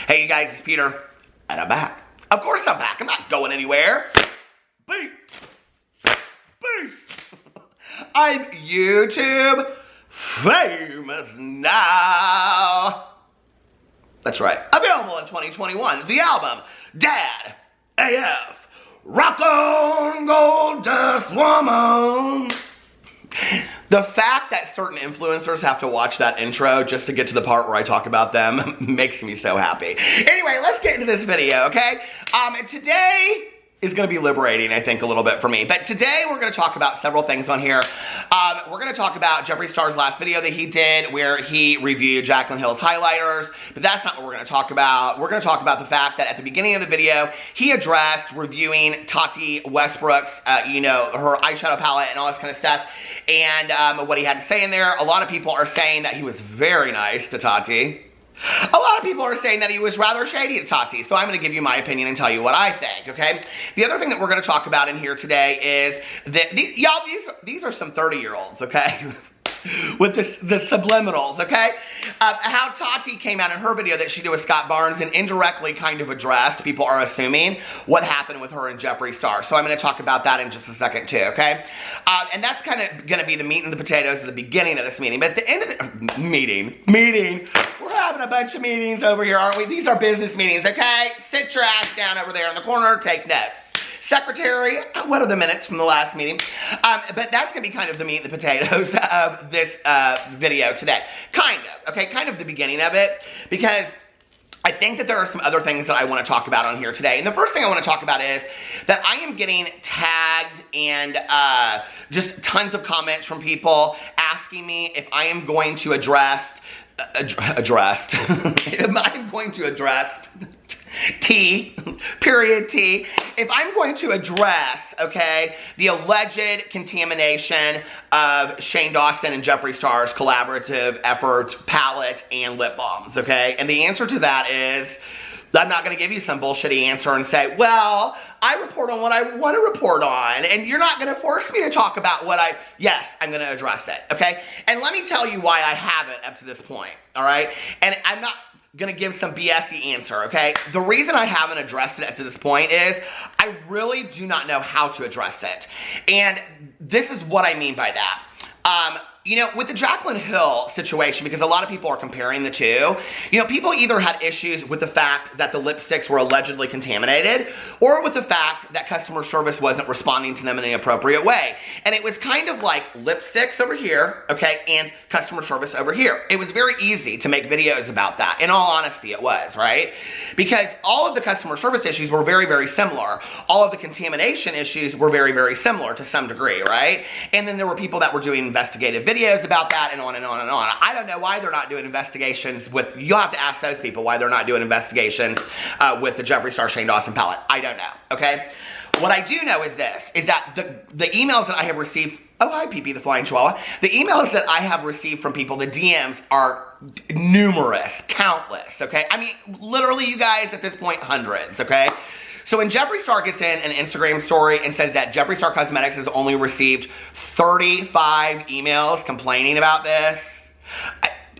Hey, you guys, it's Peter, and I'm back. Of course I'm back. I'm not going anywhere. Beep. Beep. I'm YouTube famous now. That's right. Available in 2021. The album, Dad AF. Rock on, Gold Dust Woman. The fact that certain influencers have to watch that intro just to get to the part where I talk about them makes me so happy. Anyway, let's get into this video, okay? Today is going to be liberating, I think, a little bit for me. But today we're going to talk about several things on here. We're going to talk about Jeffree Star's last video that he did where he reviewed Jaclyn Hill's highlighters. But that's not what we're going to talk about. We're going to talk about the fact that at the beginning of the video, he addressed reviewing Tati Westbrook's, her eyeshadow palette and all this kind of stuff. And what he had to say in there. A lot of people are saying that he was very nice to Tati. A lot of people are saying that he was rather shady to Tati, so I'm going to give you my opinion and tell you what I think, okay? The other thing that we're going to talk about in here today is that, y'all, these are some 30-year-olds, okay? With the subliminals, okay? How Tati came out in her video that she did with Scott Barnes and indirectly kind of addressed, people are assuming, what happened with her and Jeffree Star. So I'm going to talk about that in just a second too, okay? And that's kind of going to be the meat and the potatoes at the beginning of this meeting. But at the end of the meeting, we're having a bunch of meetings over here, aren't we? These are business meetings, okay? Sit your ass down over there in the corner, take notes. Secretary, what are the minutes from the last meeting? But that's going to be kind of the meat and the potatoes of this video today. Kind of, okay? Kind of the beginning of it, because I think that there are some other things that I want to talk about on here today. And the first thing I want to talk about is that I am getting tagged and just tons of comments from people asking me if I am going to address T, period T, if I'm going to address, okay, the alleged contamination of Shane Dawson and Jeffree Star's collaborative effort, palette, and lip balms, okay? And the answer to that is, I'm not going to give you some bullshitty answer and say, well, I report on what I want to report on, and you're not going to force me to talk about what yes, I'm going to address it, okay? And let me tell you why I haven't up to this point, all right? And I'm not gonna give some BS-y answer, okay? The reason I haven't addressed it up to this point is I really do not know how to address it. And this is what I mean by that. With the Jaclyn Hill situation, because a lot of people are comparing the two, people either had issues with the fact that the lipsticks were allegedly contaminated, or with the fact that customer service wasn't responding to them in an appropriate way. And it was kind of like lipsticks over here, okay, and customer service over here. It was very easy to make videos about that. In all honesty, it was, right? Because all of the customer service issues were very, very similar. All of the contamination issues were very, very similar to some degree, right? And then there were people that were doing investigative videos about that and on and on and on. I don't know why they're not doing investigations with, you'll have to ask those people why they're not doing investigations with the Jeffree Star Shane Dawson palette. I don't know, okay? What I do know is this, is that the emails that I have received, oh hi PP the Flying Chihuahua, the emails that I have received from people, the DMs are numerous, countless, okay? I mean, literally you guys at this point, hundreds, okay? So when Jeffree Star gets in an Instagram story and says that Jeffree Star Cosmetics has only received 35 emails complaining about this,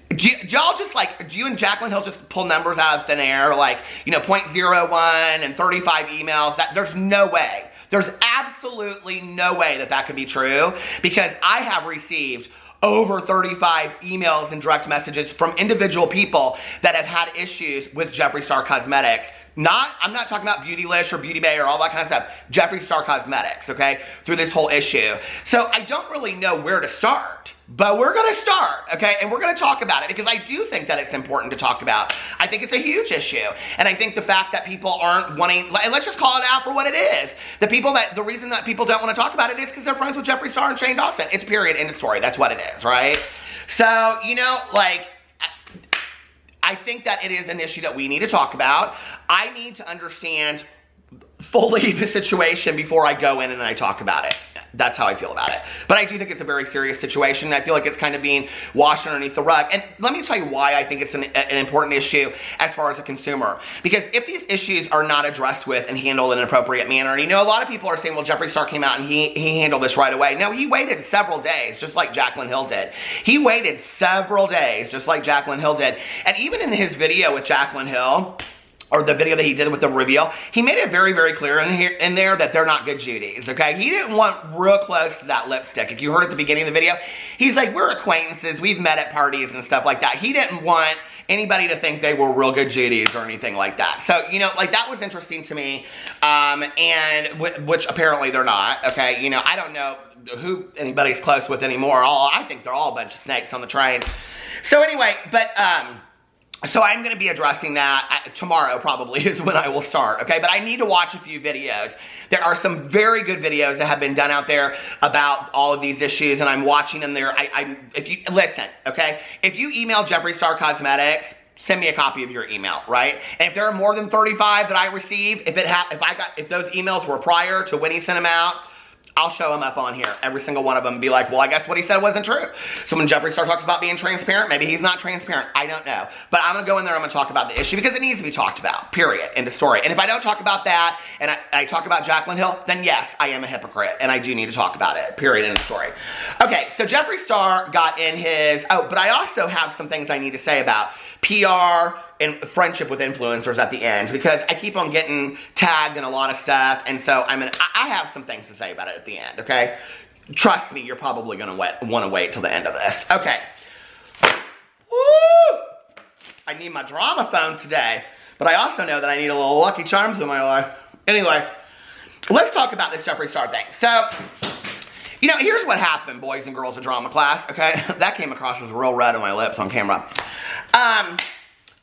do y'all just do you and Jaclyn Hill just pull numbers out of thin air, like, 0.01 and 35 emails? There's no way. There's absolutely no way that could be true, because I have received over 35 emails and direct messages from individual people that have had issues with Jeffree Star Cosmetics. I'm not talking about Beautylish or Beauty Bay or all that kind of stuff. Jeffree Star Cosmetics, okay, through this whole issue. So I don't really know where to start, but we're going to start, okay, and we're going to talk about it because I do think that it's important to talk about. I think it's a huge issue, and I think the fact that people aren't wanting, and let's just call it out for what it is. The reason that people don't want to talk about it is because they're friends with Jeffree Star and Shane Dawson. It's period, end of story. That's what it is, right? So, I think that it is an issue that we need to talk about. I need to understand fully the situation before I go in and I talk about it. That's how I feel about it. But I do think it's a very serious situation. I feel like it's kind of being washed underneath the rug. And let me tell you why I think it's an important issue as far as a consumer. Because if these issues are not addressed with and handled in an appropriate manner, and a lot of people are saying, well, Jeffree Star came out and he handled this right away. No, he waited several days, just like Jaclyn Hill did. He waited several days, just like Jaclyn Hill did. And even in his video with Jaclyn Hill, or the video that he did with the reveal, he made it very, very clear in there that they're not good Judies, okay? He didn't want real close to that lipstick. If you heard at the beginning of the video, he's like, we're acquaintances, we've met at parties and stuff like that. He didn't want anybody to think they were real good Judies or anything like that. So, you know, like, that was interesting to me, and which apparently they're not, okay? You know, I don't know who anybody's close with anymore. I think they're all a bunch of snakes on the train. So anyway, but, so I'm going to be addressing that tomorrow probably is when I will start, okay? But I need to watch a few videos. There are some very good videos that have been done out there about all of these issues, and I'm watching them there. If you, listen, okay? If you email Jeffree Star Cosmetics, send me a copy of your email, right? And if there are more than 35 that I receive, if those emails were prior to when he sent them out, I'll show him up on here, every single one of them, and be like, well, I guess what he said wasn't true. So when Jeffree Star talks about being transparent, maybe he's not transparent. I don't know. But I'm going to go in there, I'm going to talk about the issue because it needs to be talked about, period, end of story. And if I don't talk about that, and I talk about Jaclyn Hill, then yes, I am a hypocrite, and I do need to talk about it, period, end of story. Okay, so Jeffree Star got in his, but I also have some things I need to say about PR and friendship with influencers at the end, because I keep on getting tagged in a lot of stuff, and so I have some things to say about it at the end, okay? Trust me, you're probably gonna want to wait till the end of this. Okay. Woo! I need my drama phone today, but I also know that I need a little Lucky Charms in my life. Anyway, let's talk about this Jeffree Star thing. So, you know, here's what happened, boys and girls of drama class, okay? That came across as real red on my lips on camera.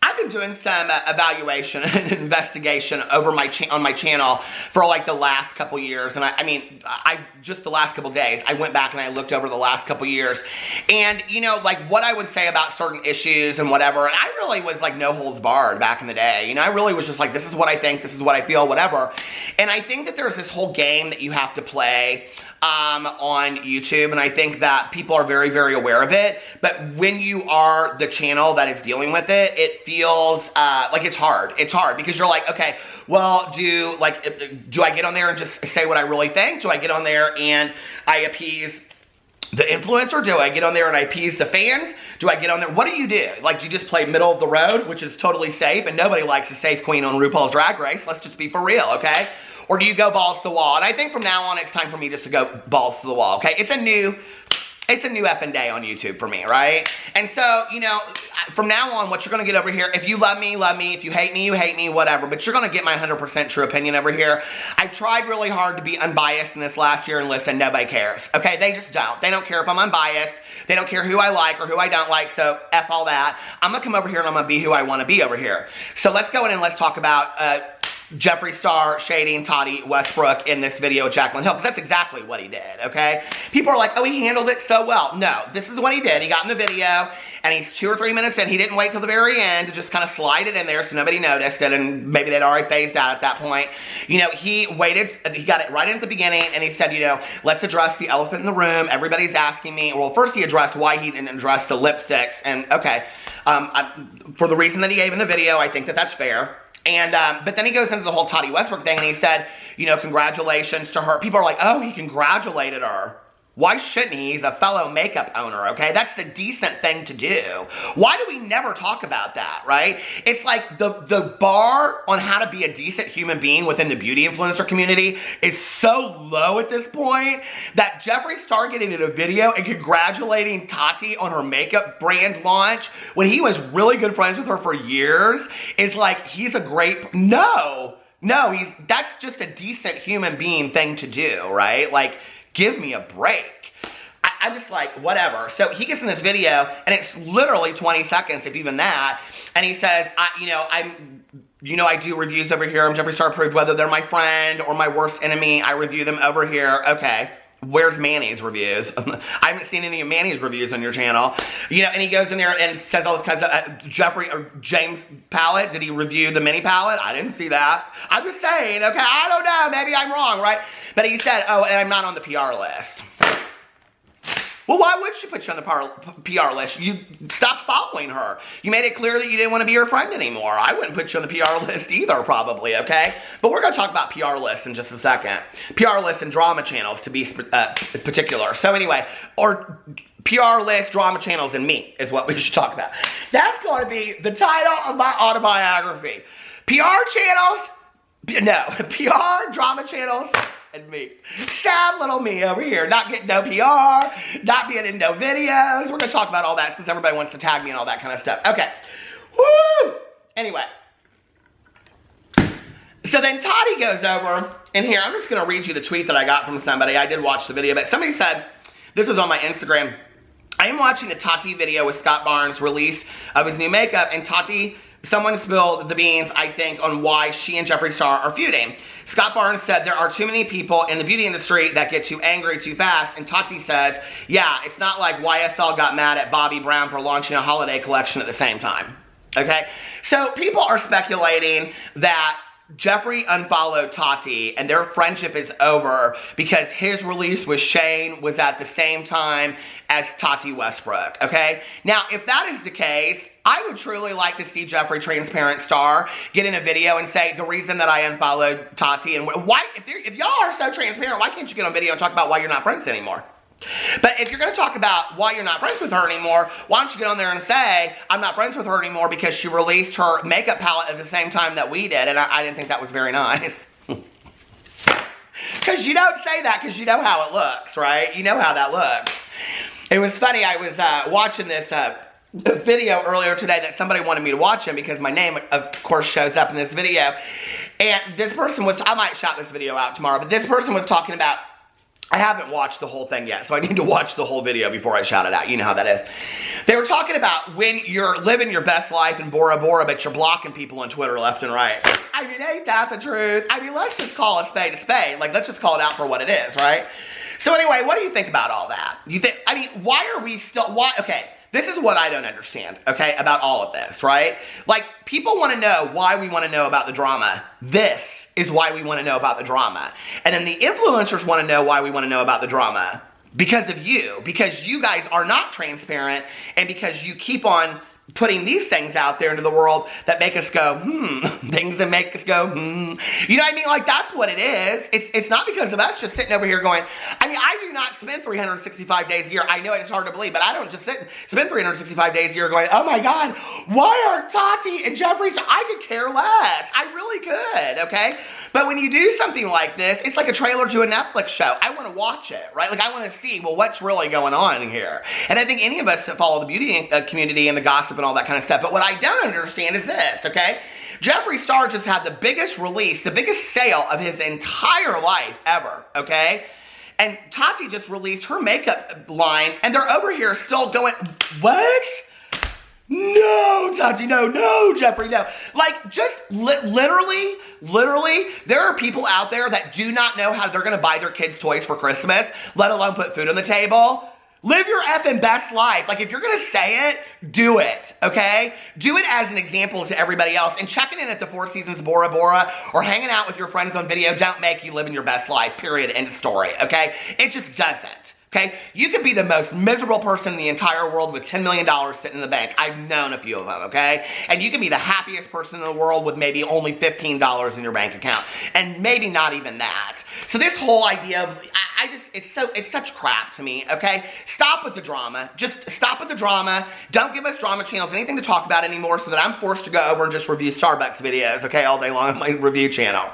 I've been doing some evaluation and investigation over on my channel for like the last couple years, and I mean just the last couple days I went back and I looked over the last couple years, and you know, like what I would say about certain issues and whatever, and I really was like no holds barred back in the day. You know, I really was just like, this is what I think, this is what I feel, whatever. And I think that there's this whole game that you have to play on YouTube, and I think that people are very, very aware of it, but when you are the channel that is dealing with it, it feels like it's hard. It's hard because you're like, okay, well, do I get on there and just say what I really think? Do I get on there and I appease the influencer? Do I get on there and I appease the fans? Do I get on there? What do you do? Like, do you just play middle of the road, which is totally safe, and nobody likes a safe queen on RuPaul's Drag Race? Let's just be for real, okay? Or do you go balls to the wall? And I think from now on, it's time for me just to go balls to the wall, okay? It's a new effing day on YouTube for me, right? And so, you know, from now on, what you're gonna get over here, if you love me, love me. If you hate me, whatever. But you're gonna get my 100% true opinion over here. I tried really hard to be unbiased in this last year, and listen, nobody cares, okay? They just don't. They don't care if I'm unbiased. They don't care who I like or who I don't like, so F all that. I'm gonna come over here and I'm gonna be who I wanna be over here. So let's go in and let's talk about Jeffree Star shading Tati Westbrook in this video with Jaclyn Hill, because that's exactly what he did, okay? People are like, oh, he handled it so well. No, this is what he did. He got in the video, and he's 2 or 3 minutes in. He didn't wait till the very end to just kind of slide it in there so nobody noticed it, and maybe they'd already phased out at that point. You know, he waited, he got it right in at the beginning, and he said, you know, let's address the elephant in the room. Everybody's asking me. Well, first he addressed why he didn't address the lipsticks, and okay, for the reason that he gave in the video, I think that that's fair. And, but then he goes into the whole Tati Westbrook thing, and he said, you know, congratulations to her. People are like, oh, he congratulated her. Why shouldn't he? He's a fellow makeup owner, okay? That's the decent thing to do. Why do we never talk about that, right? It's like the bar on how to be a decent human being within the beauty influencer community is so low at this point that Jeffree Star getting in a video and congratulating Tati on her makeup brand launch when he was really good friends with her for years is like, he's a great, no, that's just a decent human being thing to do, right? Like, give me a break. I'm just like, whatever. So he gets in this video, and it's literally 20 seconds, if even that, and he says, I do reviews over here. I'm Jeffree Star approved, whether they're my friend or my worst enemy, I review them over here. Okay. Where's Manny's reviews? I haven't seen any of Manny's reviews on your channel. You know, and he goes in there and says all this kinds of, Jeffree, or James palette, did he review the mini palette? I didn't see that. I'm just saying, okay, I don't know, maybe I'm wrong, right? But he said, oh, and I'm not on the PR list. Well, why would she put you on the PR list? You stopped following her. You made it clear that you didn't want to be her friend anymore. I wouldn't put you on the PR list either, probably, okay? But we're going to talk about PR lists in just a second. PR lists and drama channels, to be particular. So anyway, or PR list, drama channels, and me is what we should talk about. That's going to be the title of my autobiography. PR channels, no, PR, drama channels, and me. Sad little me over here, not getting no PR, not being in no videos. We're going to talk about all that since everybody wants to tag me and all that kind of stuff. Okay. Woo! Anyway. So then Tati goes over in here. I'm just going to read you the tweet that I got from somebody. I did watch the video, but somebody said, this was on my Instagram, I am watching the Tati video with Scott Barnes' release of his new makeup, and Tati, someone spilled the beans, I think, on why she and Jeffree Star are feuding. Scott Barnes said, there are too many people in the beauty industry that get too angry too fast, and Tati says, yeah, it's not like YSL got mad at Bobbi Brown for launching a holiday collection at the same time. Okay? So people are speculating that Jeffree unfollowed Tati and their friendship is over because his release with Shane was at the same time as Tati Westbrook, okay? Now, if that is the case, I would truly like to see Jeffree Transparent Star get in a video and say, the reason that I unfollowed Tati, and why, if y'all are so transparent, why can't you get on video and talk about why you're not friends anymore? But if you're going to talk about why you're not friends with her anymore, why don't you get on there and say, I'm not friends with her anymore because she released her makeup palette at the same time that we did, and I didn't think that was very nice. Because you don't say that because you know how it looks, right? You know how that looks. It was funny, I was watching this video earlier today that somebody wanted me to watch him because my name, of course, shows up in this video. And this person was, I might shout this video out tomorrow, but this person was talking about, I haven't watched the whole thing yet, so I need to watch the whole video before I shout it out. You know how that is. They were talking about when you're living your best life in Bora Bora, but you're blocking people on Twitter left and right. I mean, ain't that the truth? I mean, let's just call a spade a spade. Like, let's just call it out for what it is, right? So anyway, what do you think about all that? You think, I mean, why are we still, why, okay, this is what I don't understand, okay, about all of this, right? Like, people want to know why we want to know about the drama. This is why we want to know about the drama. And then the influencers want to know why we want to know about the drama. Because of you. Because you guys are not transparent, and because you keep on putting these things out there into the world that make us go, things that make us go, You know what I mean? Like, that's what it is. It's not because of us just sitting over here going, I mean, I do not spend 365 days a year. I know it's hard to believe, but I don't just spend 365 days a year going, oh my God, why aren't Tati and Jeffree? I could care less. I really could, okay? But when you do something like this, it's like a trailer to a Netflix show. I want to watch it, right? Like, I want to see, well, what's really going on here? And I think any of us that follow the beauty community and the gossip and all that kind of stuff. But what I don't understand is this, okay? Jeffree Star just had the biggest release, the biggest sale of his entire life ever, okay? And Tati just released her makeup line, and they're over here still going, what? No, Tati, no, Jeffree, no. Like, just literally, there are people out there that do not know how they're going to buy their kids toys for Christmas, let alone put food on the table. Live your effing best life. Like, if you're going to say it, do it, okay? Do it as an example to everybody else. And checking in at the Four Seasons Bora Bora or hanging out with your friends on video don't make you living your best life, period, end of story, okay? It just doesn't. Okay, you could be the most miserable person in the entire world with $10 million sitting in the bank. I've known a few of them, okay? And you can be the happiest person in the world with maybe only $15 in your bank account. And maybe not even that. So this whole idea of, it's such crap to me, okay? Stop with the drama. Just stop with the drama. Don't give us drama channels anything to talk about anymore so that I'm forced to go over and just review Starbucks videos, okay, all day long on my review channel.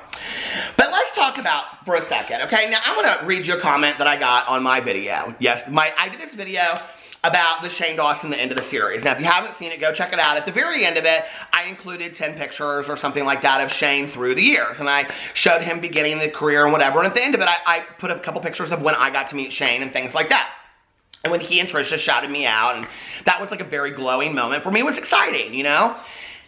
But let's talk about, for a second, okay? Now, I'm going to read you a comment that I got on my video. Yes, I did this video about the Shane Dawson, the end of the series. Now, if you haven't seen it, go check it out. At the very end of it, I included 10 pictures or something like that of Shane through the years. And I showed him beginning the career and whatever. And at the end of it, I put a couple pictures of when I got to meet Shane and things like that. And when he and Trisha shouted me out, and that was like a very glowing moment. For me, it was exciting, you know?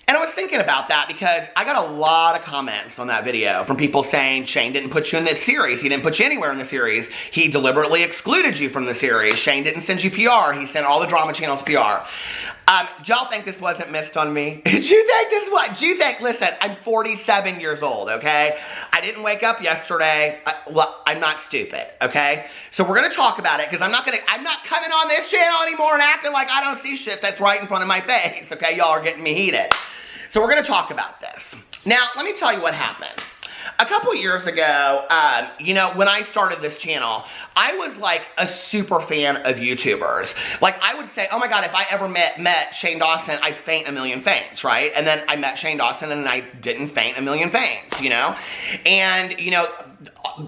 And I was thinking about that because I got a lot of comments on that video from people saying, Shane didn't put you in this series. He didn't put you anywhere in the series. He deliberately excluded you from the series. Shane didn't send you PR. He sent all the drama channels PR. Do y'all think this wasn't missed on me? Did you think this was? Do you think, listen, I'm 47 years old, okay? I didn't wake up yesterday. Well, I'm not stupid, okay? So we're going to talk about it because I'm not coming on this channel anymore and acting like I don't see shit that's right in front of my face, okay? Y'all are getting me heated. So we're going to talk about this. Now, let me tell you what happened. A couple years ago, you know, when I started this channel, I was like a super fan of YouTubers. Like, I would say, oh my God, if I ever met Shane Dawson, I'd faint a million faints, right? And then I met Shane Dawson and I didn't faint a million faints, you know? And, you know,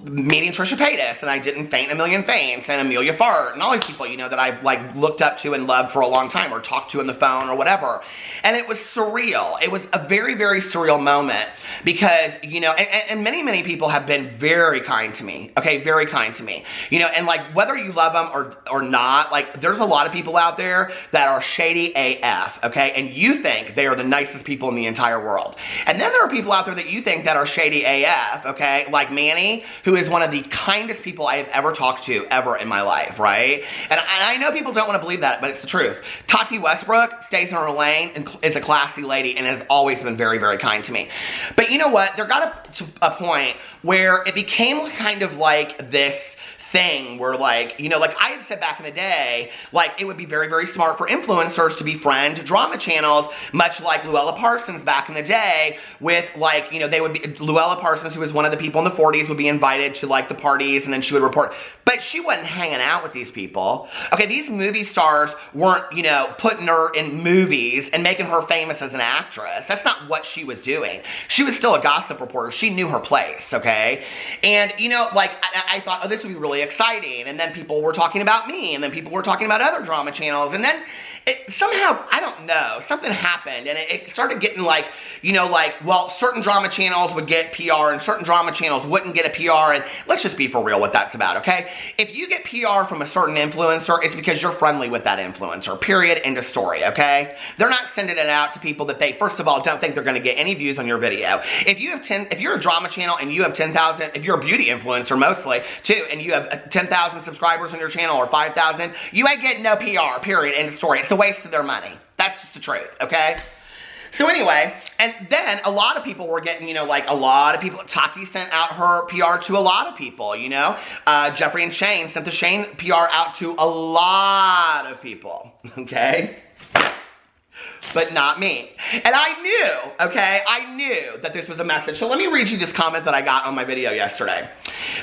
meeting Trisha Paytas, and I didn't faint a million faints, and Amelia Fart, and all these people, you know, that I've like looked up to and loved for a long time, or talked to on the phone or whatever. And it was surreal. It was a very, very surreal moment because, you know, and many, many people have been very kind to me, okay, very kind to me, you know, and like whether you love them or not, like there's a lot of people out there that are shady AF, okay, and you think they are the nicest people in the entire world. And then there are people out there that you think that are shady AF, okay, like Manny, who is one of the kindest people I have ever talked to ever in my life, right? And I know people don't want to believe that, but it's the truth. Tati Westbrook stays in her lane and is a classy lady and has always been very, very kind to me. But you know what? There got to a point where it became kind of like this thing where, like, you know, like I had said back in the day, like it would be very, very smart for influencers to befriend drama channels, much like Luella Parsons back in the day with, like, you know, they would be, Luella Parsons, who was one of the people in the 40s, would be invited to like the parties and then she would report, but she wasn't hanging out with these people. Okay, these movie stars weren't, you know, putting her in movies and making her famous as an actress. That's not what she was doing. She was still a gossip reporter. She knew her place, okay? And, you know, like, I thought, oh, this would be really exciting. And then people were talking about me, and then people were talking about other drama channels, and then somehow, I don't know, something happened, and it started getting like, you know, like, well, certain drama channels would get PR, and certain drama channels wouldn't get a PR, and let's just be for real what that's about, okay? If you get PR from a certain influencer, it's because you're friendly with that influencer, period, end of story, okay? They're not sending it out to people that they, first of all, don't think they're gonna get any views on your video. If you're a drama channel and you have 10,000, if you're a beauty influencer mostly, too, and you have 10,000 subscribers on your channel or 5,000, you ain't getting no PR, period, end of story. It's a waste of their money. That's just the truth, okay? So anyway, and then a lot of people were getting, you know, like a lot of people, Tati sent out her PR to a lot of people, you know? Jeffree and Shane sent the Shane PR out to a lot of people, okay? But not me. And I knew, okay, I knew that this was a message. So let me read you this comment that I got on my video yesterday.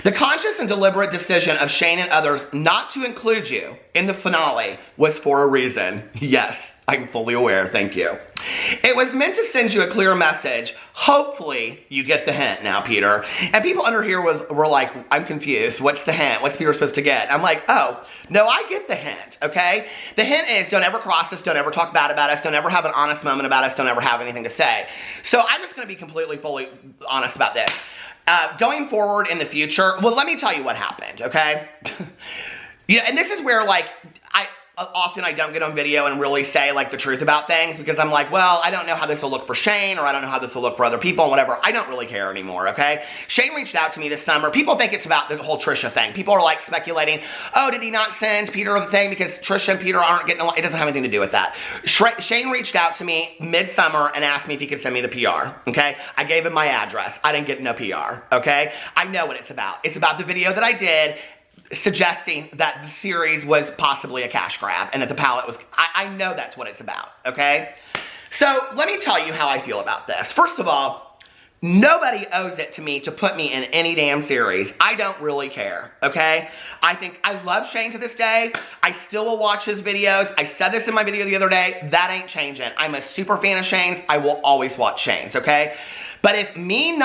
The conscious and deliberate decision of Shane and others not to include you in the finale was for a reason. Yes, I'm fully aware, thank you. It was meant to send you a clear message. Hopefully you get the hint now, Peter. And people under here were like, I'm confused. What's the hint? What's Peter supposed to get? I'm like, oh, no, I get the hint, okay? The hint is don't ever cross us, don't ever talk bad about us, don't ever have an honest moment about us, don't ever have anything to say. So I'm just going to be completely, fully honest about this. Going forward in the future, well, let me tell you what happened, okay? You know, and this is where, like, often I don't get on video and really say, like, the truth about things because I'm like, well, I don't know how this will look for Shane, or I don't know how this will look for other people, and whatever. I don't really care anymore, okay? Shane reached out to me this summer. People think it's about the whole Trisha thing. People are, like, speculating, oh, did he not send Peter the thing because Trisha and Peter aren't getting along? It doesn't have anything to do with that. Shane reached out to me mid-summer and asked me if he could send me the PR, okay? I gave him my address. I didn't get no PR, okay? I know what it's about. It's about the video that I did suggesting that the series was possibly a cash grab and that the palette was, I know that's what it's about, okay? So let me tell you how I feel about this. First of all, nobody owes it to me to put me in any damn series. I don't really care, okay? I love Shane to this day. I still will watch his videos. I said this in my video the other day. That ain't changing. I'm a super fan of Shane's. I will always watch Shane's, okay? But if me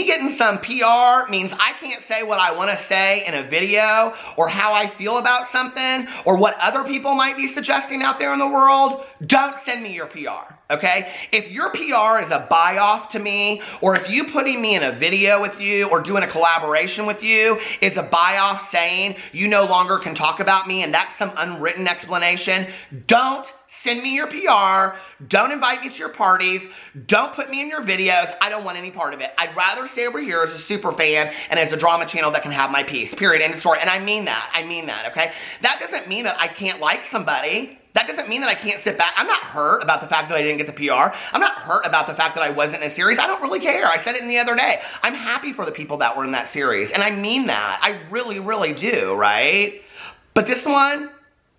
getting some PR means I can't say what I want to say in a video, or how I feel about something, or what other people might be suggesting out there in the world, don't send me your PR, okay? If your PR is a buy-off to me, or if you putting me in a video with you, or doing a collaboration with you is a buy-off saying you no longer can talk about me, and that's some unwritten explanation, don't send me your PR. Don't invite me to your parties. Don't put me in your videos. I don't want any part of it. I'd rather stay over here as a super fan and as a drama channel that can have my piece. Period. End of story. And I mean that. I mean that, okay? That doesn't mean that I can't like somebody. That doesn't mean that I can't sit back. I'm not hurt about the fact that I didn't get the PR. I'm not hurt about the fact that I wasn't in a series. I don't really care. I said it the other day. I'm happy for the people that were in that series. And I mean that. I really, really do, right? But this one,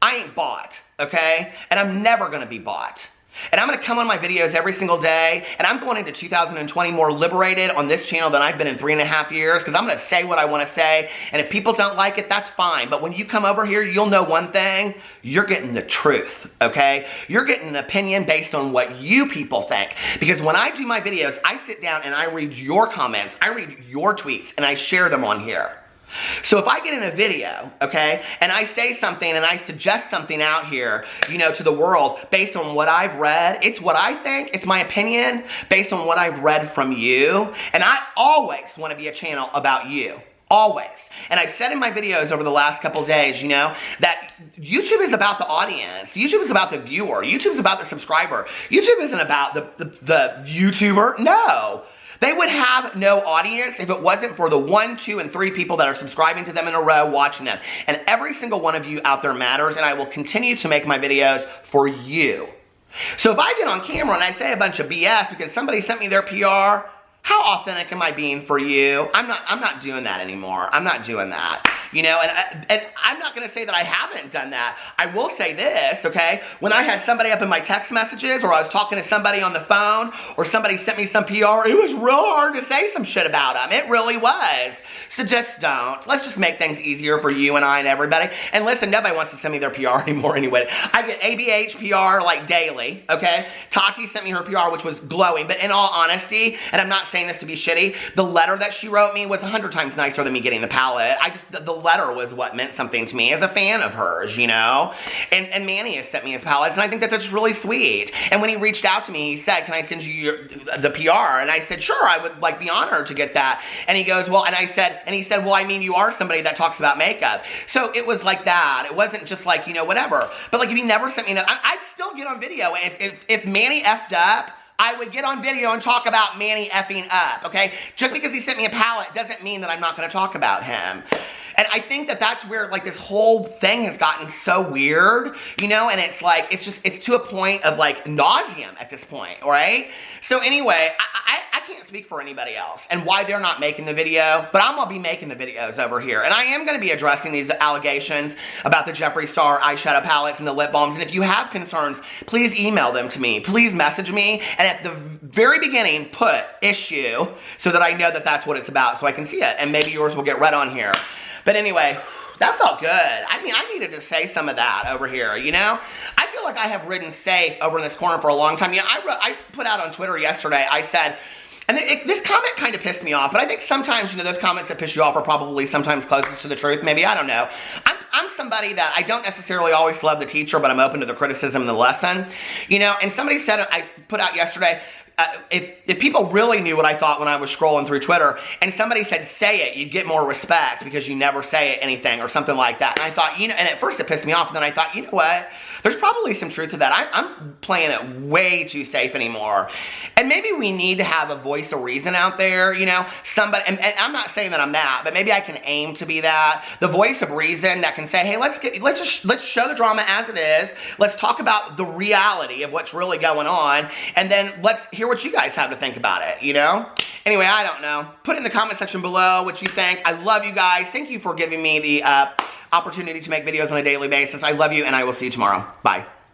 I ain't bought, okay? And I'm never gonna be bought. And I'm going to come on my videos every single day, and I'm going into 2020 more liberated on this channel than I've been in 3.5 years, because I'm going to say what I want to say, and if people don't like it, that's fine. But when you come over here, you'll know one thing: you're getting the truth, okay? You're getting an opinion based on what you people think. Because when I do my videos, I sit down and I read your comments, I read your tweets, and I share them on here. So if I get in a video, okay, and I say something and I suggest something out here, you know, to the world based on what I've read, it's what I think, it's my opinion based on what I've read from you. And I always want to be a channel about you. Always. And I've said in my videos over the last couple of days, you know, that YouTube is about the audience. YouTube is about the viewer. YouTube is about the subscriber. YouTube isn't about the YouTuber. No. They would have no audience if it wasn't for the 1, 2, and 3 people that are subscribing to them in a row, watching them. And every single one of you out there matters, and I will continue to make my videos for you. So if I get on camera and I say a bunch of BS because somebody sent me their PR, how authentic am I being for you? I'm not doing that anymore. I'm not doing that. You know, and I'm not going to say that I haven't done that. I will say this, okay? When I had somebody up in my text messages, or I was talking to somebody on the phone, or somebody sent me some PR, it was real hard to say some shit about them. It really was. So just don't. Let's just make things easier for you and I and everybody. And listen, nobody wants to send me their PR anymore anyway. I get ABH PR like daily, okay? Tati sent me her PR, which was glowing. But in all honesty, and I'm not saying this to be shitty, the letter that she wrote me was 100 times nicer than me getting the palette. The letter was what meant something to me as a fan of hers, you know? And Manny has sent me his palettes, and I think that that's really sweet. And when he reached out to me, he said, can I send you the PR? And I said, sure, I would like be honored to get that. And he goes, well, and he said, well, I mean, you are somebody that talks about makeup. So it was like that. It wasn't just like, you know, whatever. But like, if he never sent me, I'd still get on video. If Manny effed up, I would get on video and talk about Manny effing up, okay? Just because he sent me a palette doesn't mean that I'm not going to talk about him. And I think that that's where, like, this whole thing has gotten so weird, you know? And it's like, it's to a point of, like, nauseum at this point, right? So anyway, I can't speak for anybody else and why they're not making the video, but I'm going to be making the videos over here. And I am going to be addressing these allegations about the Jeffree Star eyeshadow palettes and the lip balms. And if you have concerns, please email them to me. Please message me. And at the very beginning, put issue so that I know that that's what it's about, so I can see it. And maybe yours will get read on here. But anyway, that felt good. I mean, I needed to say some of that over here, you know? I feel like I have ridden safe over in this corner for a long time. You know, I put out on Twitter yesterday, I said, and this comment kind of pissed me off, but I think sometimes, you know, those comments that piss you off are probably sometimes closest to the truth. Maybe, I don't know. I'm somebody that I don't necessarily always love the teacher, but I'm open to the criticism and the lesson, you know? And somebody said, I put out yesterday, if people really knew what I thought when I was scrolling through Twitter, and somebody said, say it, you'd get more respect because you never say anything or something like that. And I thought, you know, and at first it pissed me off, and then I thought, you know what? There's probably some truth to that. I'm playing it way too safe anymore. And maybe we need to have a voice of reason out there, you know? Somebody, and I'm not saying that I'm that, but maybe I can aim to be that. The voice of reason that can say, hey, let's show the drama as it is. Let's talk about the reality of what's really going on, and then let's hear what you guys have to think about it, you know? Anyway, I don't know. Put it in the comment section below what you think. I love you guys. Thank you for giving me the opportunity to make videos on a daily basis. I love you, and I will see you tomorrow. Bye.